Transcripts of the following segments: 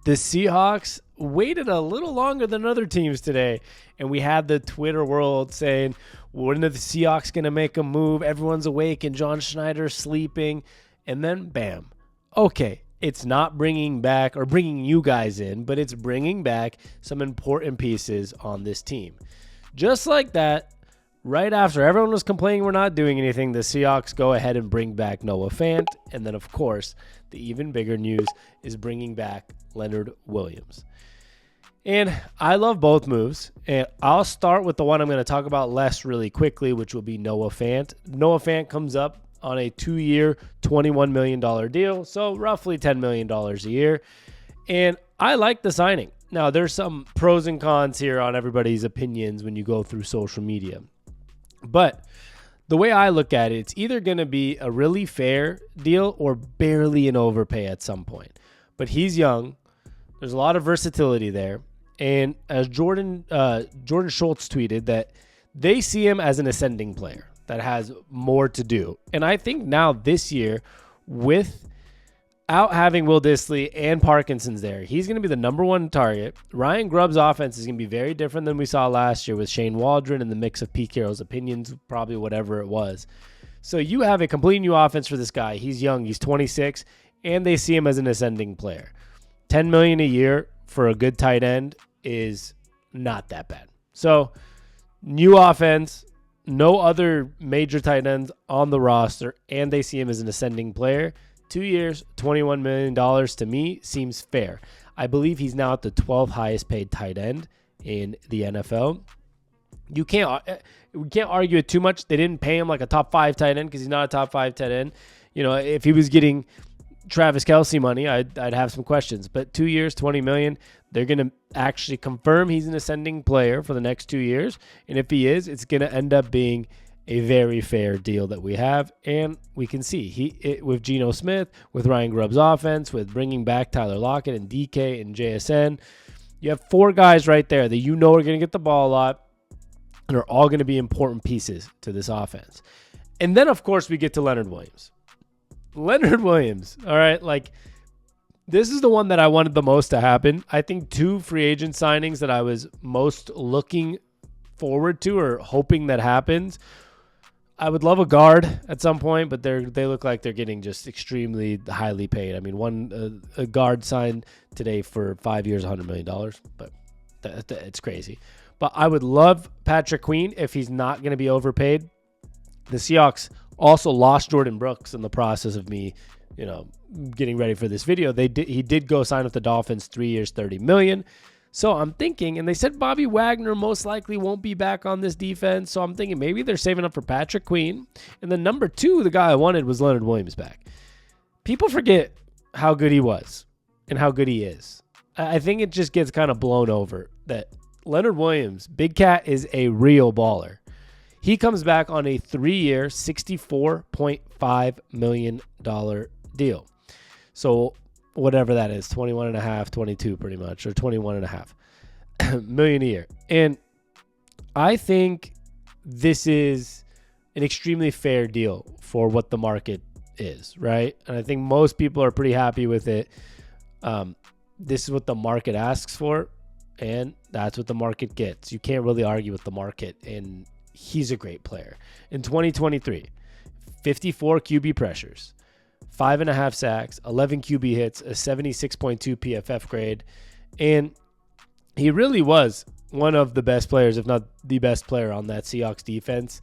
The Seahawks waited a little longer than other teams today, and we had the Twitter world saying, when are the Seahawks going to make a move? Everyone's awake and John Schneider's sleeping. And then, bam. Okay, it's not bringing back or bringing you guys in, but it's bringing back some important pieces on this team. Just like that, right after everyone was complaining we're not doing anything, the Seahawks go ahead and bring back Noah Fant. And then, of course, the even bigger news is bringing back Leonard Williams. And I love both moves. And I'll start with the one I'm going to talk about less really quickly, which will be Noah Fant. Noah Fant comes up on a 2-year, $21 million deal, so roughly $10 million a year. And I like the signing. Now, there's some pros and cons here on everybody's opinions when you go through social media. But the way I look at it, it's either going to be a really fair deal or barely an overpay at some point. But he's young. There's a lot of versatility there. And as Jordan Schultz tweeted, that they see him as an ascending player that has more to do. And I think now this year, without having Will Dissly and Parkinson's there, he's going to be the number one target. Ryan Grubb's offense is going to be very different than we saw last year with Shane Waldron and the mix of Pete Carroll's opinions, probably whatever it was. So you have a complete new offense for this guy. He's young. He's 26, and they see him as an ascending player. $10 million a year for a good tight end is not that bad. So new offense, no other major tight ends on the roster, and they see him as an ascending player. 2 years, $21 million to me seems fair. I believe he's now at the 12th highest paid tight end in the NFL. We can't argue it too much. They didn't pay him like a top 5 tight end because he's not a top 5 tight end. You know, if he was getting Travis Kelce money, I'd have some questions. But 2 years, $20 million. They're going to actually confirm he's an ascending player for the next 2 years. And if he is, it's going to end up being a very fair deal that we have. And we can see with Geno Smith, with Ryan Grubb's offense, with bringing back Tyler Lockett and DK and JSN, you have 4 guys right there that you know are going to get the ball a lot and are all going to be important pieces to this offense. And then, of course, we get to Leonard Williams. Leonard Williams, all right, like this is the one that I wanted the most to happen. I think 2 free agent signings that I was most looking forward to or hoping that happens. I would love a guard at some point, but they look like they're getting just extremely highly paid. I mean, a guard signed today for 5 years, $100 million, but it's crazy. But I would love Patrick Queen if he's not going to be overpaid. The Seahawks also lost Jordan Brooks in the process of me, getting ready for this video. He did go sign with the Dolphins, 3 years, $30 million. So I'm thinking, and they said Bobby Wagner most likely won't be back on this defense. So I'm thinking maybe they're saving up for Patrick Queen. And then number 2, the guy I wanted was Leonard Williams back. People forget how good he was and how good he is. I think it just gets kind of blown over that Leonard Williams, Big Cat, is a real baller. He comes back on a 3-year, $64.5 million deal. So whatever that is, 21 and a half, 22 pretty much, or 21 and a half million a year. And I think this is an extremely fair deal for what the market is, right? And I think most people are pretty happy with it. This is what the market asks for, and that's what the market gets. You can't really argue with the market, and he's a great player. In 2023, 54 QB pressures, 5.5 sacks, 11 QB hits, a 76.2 PFF grade. And he really was one of the best players, if not the best player on that Seahawks defense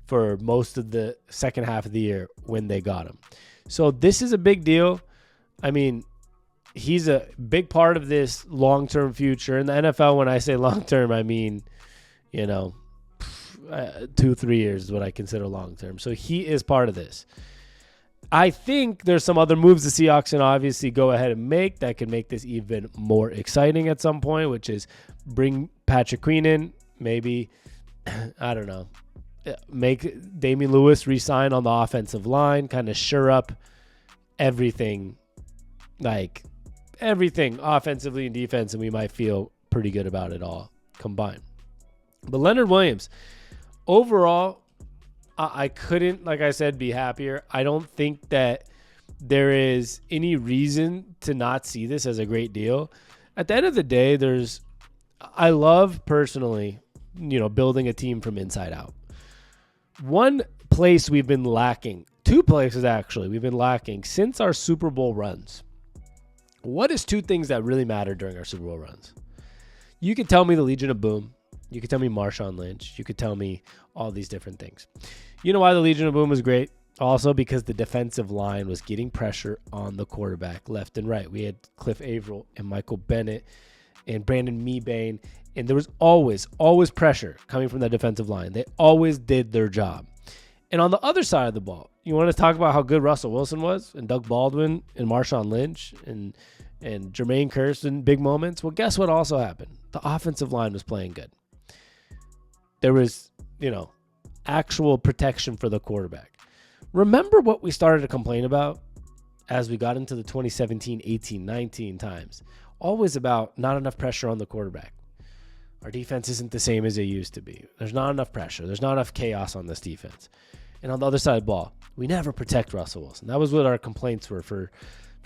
for most of the second half of the year when they got him. So this is a big deal. I mean, he's a big part of this long-term future. In the NFL, when I say long-term, I mean, 2-3 years is what I consider long-term. So he is part of this. I think there's some other moves the Seahawks can obviously go ahead and make that can make this even more exciting at some point, which is bring Patrick Queen in, maybe, I don't know, make Damian Lewis re-sign on the offensive line, kind of shore up everything offensively and defense, and we might feel pretty good about it all combined. But Leonard Williams, overall, I couldn't, like I said, be happier. I don't think that there is any reason to not see this as a great deal. At the end of the day, I love personally, building a team from inside out. One place we've been lacking, two places actually, we've been lacking since our Super Bowl runs. What is two things that really matter during our Super Bowl runs? You could tell me the Legion of Boom. You could tell me Marshawn Lynch. You could tell me all these different things. You know why the Legion of Boom was great? Also because the defensive line was getting pressure on the quarterback left and right. We had Cliff Averill and Michael Bennett and Brandon Mebane, and there was always pressure coming from the defensive line. They always did their job. And on the other side of the ball, you want to talk about how good Russell Wilson was and Doug Baldwin and Marshawn Lynch and Jermaine Kearse in big moments? Well, guess what also happened? The offensive line was playing good. There was, actual protection for the quarterback. Remember what we started to complain about as we got into the 2017, 18, 19 times? Always about not enough pressure on the quarterback. Our defense isn't the same as it used to be. There's not enough pressure. There's not enough chaos on this defense. And on the other side of the ball, we never protect Russell Wilson. That was what our complaints were from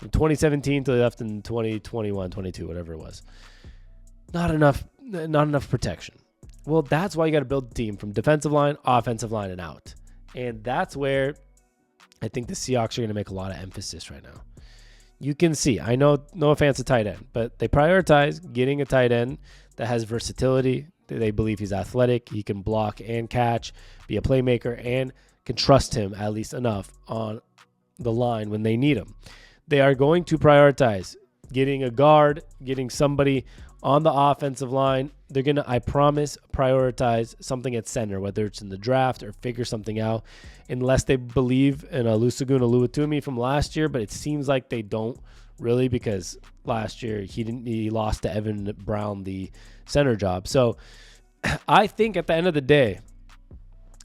2017 to left in 2021, 22, whatever it was. Not enough protection. Well, that's why you got to build the team from defensive line, offensive line, and out. And that's where I think the Seahawks are going to make a lot of emphasis right now. You can see, I know Noah Fant's a tight end, but they prioritize getting a tight end that has versatility. They believe he's athletic. He can block and catch, be a playmaker, and can trust him at least enough on the line when they need him. They are going to prioritize getting a guard, getting somebody on the offensive line. They're going to, I promise, prioritize something at center, whether it's in the draft or figure something out, unless they believe in a Olusegun Oluwatimi from last year, but it seems like they don't really, because last year he lost to Evan Brown the center job. So I think at the end of the day,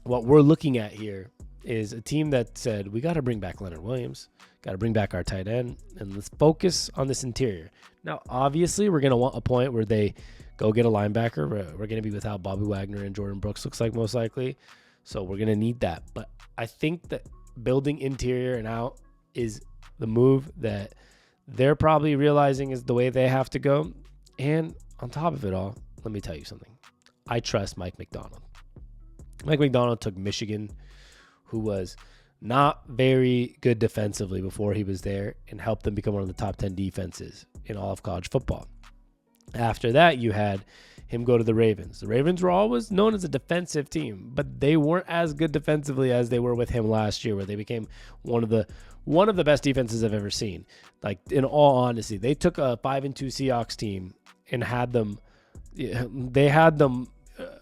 what we're looking at here is a team that said, we got to bring back Leonard Williams, got to bring back our tight end, and let's focus on this interior. Now, obviously, we're going to want a point where they go get a linebacker. We're going to be without Bobby Wagner and Jordan Brooks, looks like, most likely. So we're going to need that. But I think that building interior and out is the move that they're probably realizing is the way they have to go. And on top of it all, let me tell you something. I trust Mike Macdonald. Mike Macdonald took Michigan, who was not very good defensively before he was there, and helped them become one of the top 10 defenses in all of college football. After that, you had him go to the Ravens. The Ravens were always known as a defensive team, but they weren't as good defensively as they were with him last year, where they became one of the best defenses I've ever seen. Like, in all honesty, they took a 5-2 Seahawks team and had them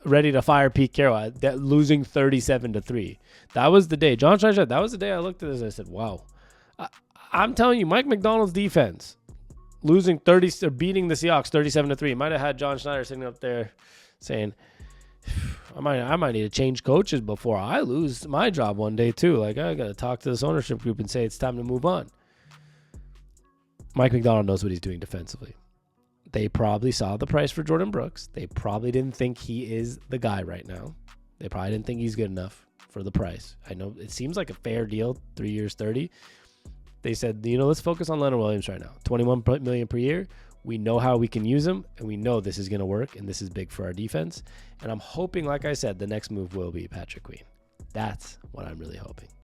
ready to fire Pete Carroll, losing 37-3. That was the day. John Schneider said, that was the day I looked at this and I said, wow. I'm telling you, Mike Macdonald's defense beating the Seahawks 37-3. Might have had John Schneider sitting up there saying, I might need to change coaches before I lose my job one day too. Like, I got to talk to this ownership group and say it's time to move on. Mike Macdonald knows what he's doing defensively. They probably saw the price for Jordan Brooks. They probably didn't think he is the guy right now. They probably didn't think he's good enough for the price. I know it seems like a fair deal, 3 years, 30. They said, let's focus on Leonard Williams right now. $21 million per year. We know how we can use him, and we know this is going to work, and this is big for our defense. And I'm hoping, like I said, the next move will be Patrick Queen. That's what I'm really hoping.